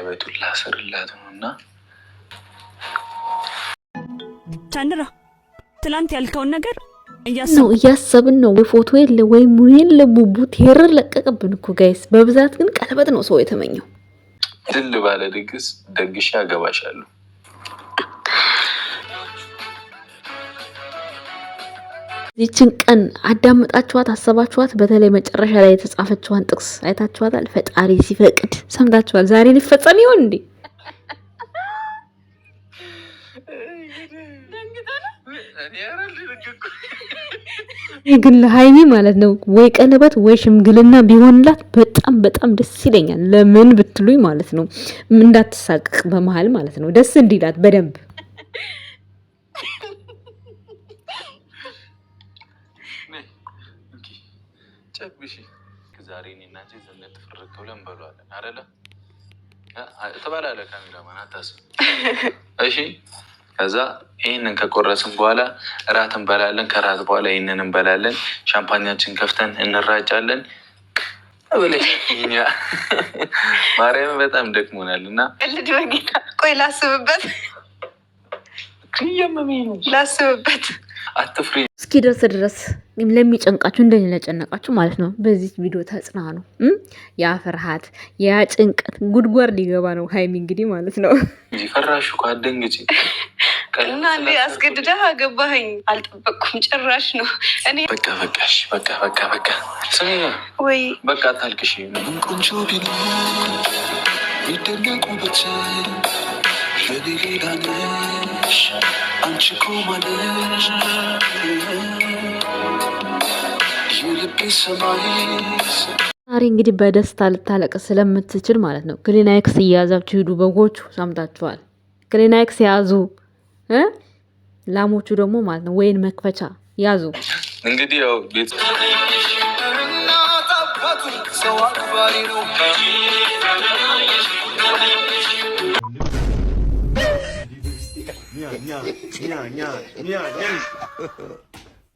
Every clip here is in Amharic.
ቀለበቱን ላስርላት ነውና ቻንድራ ትላንት ያልከውን ነገር እያሰብን ነው። ወይ ፎቶ የለ ወይ ሙኔን ለቡቡ ቴር ለቀቀብን እኮ ጋይስ። በብዛት ግን ቀለበት ነው ሰው የተመኘው። ድል ባለ ድግስ ደግሼ አገባሻለሁ። ይችን ቀን አዳምጣችኋት አሰባችኋት? በተለይ መጨረሻ ላይ የተጻፈችዋን ጥቅስ አይታችኋታል? ፈጣሪ ሲፈቅድ ሰምታችኋል? ዛሬ ሊፈጸም ይሆን እንዴ? ግን ለሃይሚ ማለት ነው ወይ ቀለበት ወይ ሽምግልና ቢሆንላት በጣም በጣም ደስ ይለኛል። ለምን ብትሉኝ ማለት ነው እንዳትሳቀቅ በመሃል ማለት ነው ደስ እንዲላት በደንብ ጨብሺ ዛሬ እኔና አንቺ ዘነት ፍርቅ ብለን እንበላለን አይደለ? ተባላለ ካሜራማን አታስብ እሺ። ከዛ ይሄንን ከቆረስን በኋላ እራት እንበላለን። ከራት በኋላ ይሄንን እንበላለን። ሻምፓኛችን ከፍተን እንራጫለን። አበለኛ ማርያም በጣም ደክሞናል እና ልጅ በጌታ ቆይ ላስብበት፣ ላስብበት አትፍሪ። እስኪ ድረስ ለሚጨንቃችሁ እንደኔ ለጨነቃችሁ ማለት ነው በዚህ ቪዲዮ ተጽናኑ። ያ ፍርሃት ያ ጭንቀት ጉድጓድ ሊገባ ነው ሃይሚ እንግዲህ ማለት ነው። ፈራሹ አደንግጪ እና እንዴ አስገድደህ አገባኸኝ? አልጠበቅኩም ጭራሽ ነው። እኔ በቃሽ በቃ ስሚ ወይ በቃ አታልቅሽ። ቆንጆ ቢደነቁ ብትል ለሌላ ነሽ አንቺ እኮ ማለት የልቤ ሰማይ። ዛሬ እንግዲህ በደስታ ልታለቅስ ስለምትችል ማለት ነው ክሊናክስ እያያዛችሁ ሂዱ። በጎቹ ሰምታችኋል። ክሊናክስ ያዙ። ላሞቹ ደግሞ ማለት ነው ወይን መክፈቻ ያዙ። እንግዲህ ያው ቤት ሰው አክባሪ ነው።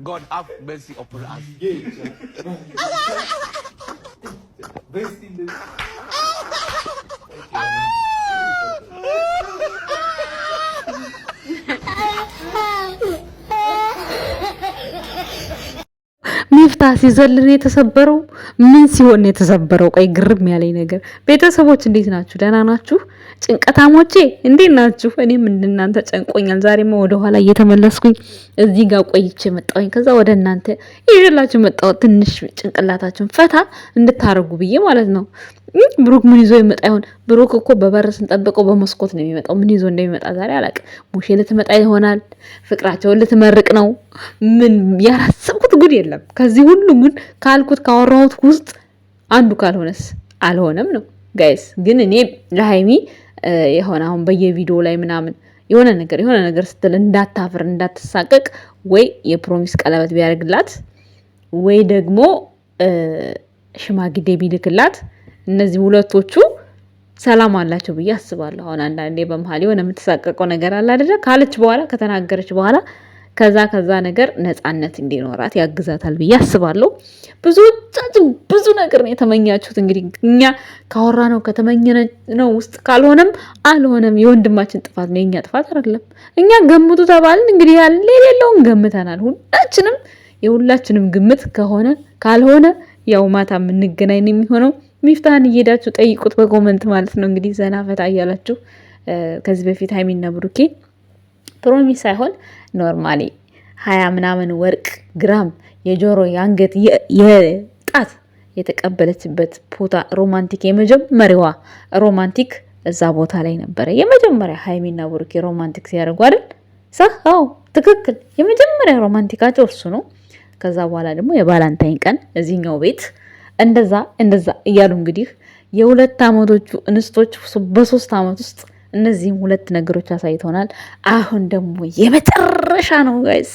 God have mercy upon us. ሚፍታ ሲዘልን የተሰበረው ምን ሲሆን የተሰበረው? ቆይ ግርም ያለኝ ነገር ቤተሰቦች እንዴት ናችሁ? ደህና ናችሁ? ጭንቀታሞቼ እንዴት ናችሁ? እኔም እንደናንተ ጨንቆኛል። ዛሬማ ወደ ኋላ እየተመለስኩኝ እዚህ ጋር ቆይቼ መጣሁኝ። ከዛ ወደ እናንተ ይዤላችሁ መጣሁ። ትንሽ ጭንቅላታችሁን ፈታ እንድታረጉ ብዬ ማለት ነው። ብሩክ ምን ይዞ ይመጣ ይሆን? ብሩክ እኮ በበር ስንጠብቀው በመስኮት ነው የሚመጣው። ምን ይዞ እንደሚመጣ ዛሬ አላውቅም። ሙሼ ልትመጣ ይሆናል። ፍቅራቸውን ልትመርቅ ነው። ምን ያላሰብኩት ጉድ የለም። ከዚህ ሁሉ ጉድ ካልኩት ካወራሁት ውስጥ አንዱ ካልሆነስ አልሆነም ነው ጋይስ። ግን እኔ ለሃይሚ የሆነ አሁን በየቪዲዮ ላይ ምናምን የሆነ ነገር ስትል እንዳታፍር እንዳትሳቀቅ፣ ወይ የፕሮሚስ ቀለበት ቢያደርግላት ወይ ደግሞ ሽማግሌ ቢልክላት እነዚህ ሁለቶቹ ሰላም አላቸው ብዬ አስባለሁ። አሁን አንዳንዴ በመሀል የሆነ የምትሳቀቀው ነገር አለ አይደለ? ካለች በኋላ ከተናገረች በኋላ ከዛ ነገር ነፃነት እንዲኖራት ያግዛታል ብዬ አስባለሁ። ብዙዎቻችሁ ብዙ ነገር ነው የተመኛችሁት። እንግዲህ እኛ ካወራ ነው ከተመኘ ነው ውስጥ ካልሆነም አልሆነም የወንድማችን ጥፋት ነው፣ የኛ ጥፋት አይደለም። እኛ ገምቱ ተባልን እንግዲህ ያለ የሌለውን ገምተናል። ሁላችንም የሁላችንም ግምት ከሆነ ካልሆነ ያው ማታ የምንገናኝ ነው የሚሆነው። ሚፍታህን እየሄዳችሁ ጠይቁት በኮመንት ማለት ነው። እንግዲህ ዘና ፈታ እያላችሁ ከዚህ በፊት ሃይሚና ብሩኬ ፕሮሚስ ሳይሆን ኖርማሊ 20 ምናምን ወርቅ ግራም የጆሮ የአንገት የጣት የተቀበለችበት ቦታ ሮማንቲክ የመጀመሪያዋ ሮማንቲክ እዛ ቦታ ላይ ነበረ። የመጀመሪያ ሃይሚና ብሩኬ ሮማንቲክ ሲያደርጉ አይደል? አዎ ትክክል። የመጀመሪያ ሮማንቲካቸው እሱ ነው። ከዛ በኋላ ደግሞ የቫላንታይን ቀን እዚህኛው ቤት እንደዛ እያሉ እንግዲህ የሁለት አመቶቹ እንስቶች በ3 አመት ውስጥ እነዚህም ሁለት ነገሮች አሳይተውናል። አሁን ደግሞ የመጨረሻ ነው ጋይስ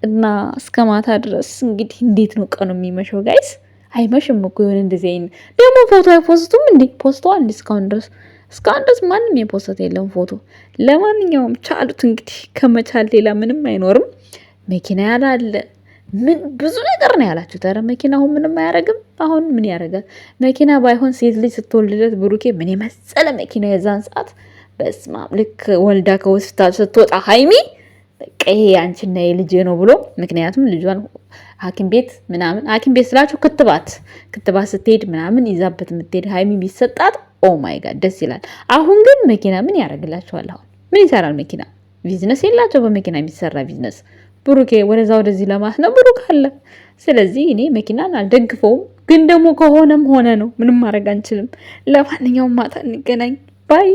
እና እስከ ማታ ድረስ እንግዲህ እንዴት ነው ቀኑ የሚመሸው ጋይስ? አይመሽም እኮ የሆነ እንደዚህ አይነት ደግሞ ፎቶ አይፖስቱም እንዴ? ፖስተዋል እንዴ? እስካሁን ድረስ ማንም የፖስት የለም ፎቶ። ለማንኛውም ቻሉት እንግዲህ ከመቻል ሌላ ምንም አይኖርም። መኪና ያላለ ምን ብዙ ነገር ነው ያላችሁ። ኧረ መኪና አሁን ምንም አያረግም። አሁን ምን ያረጋል መኪና? ባይሆን ሴት ልጅ ስትወልድለት ብሩኬ ምን የመሰለ መኪና የዛን ሰዓት በስማም ልክ ወልዳ ከሆስፒታል ስትወጣ ሀይሚ በቃ ይሄ አንቺና የልጄ ነው ብሎ ምክንያቱም ልጇን ሐኪም ቤት ምናምን ሐኪም ቤት ስላችሁ ክትባት ስትሄድ ምናምን ይዛበት የምትሄድ ሀይሚ ቢሰጣት ኦ ማይ ጋድ ደስ ይላል። አሁን ግን መኪና ምን ያደርግላችኋል? አሁን ምን ይሰራል መኪና? ቢዝነስ የላቸው በመኪና የሚሰራ ቢዝነስ። ብሩኬ ወደዛ ወደዚህ ለማለት ነው ብሩክ አለ። ስለዚህ እኔ መኪናን አልደግፈውም፣ ግን ደግሞ ከሆነም ሆነ ነው፣ ምንም ማድረግ አንችልም። ለማንኛውም ማታ እንገናኝ ባይ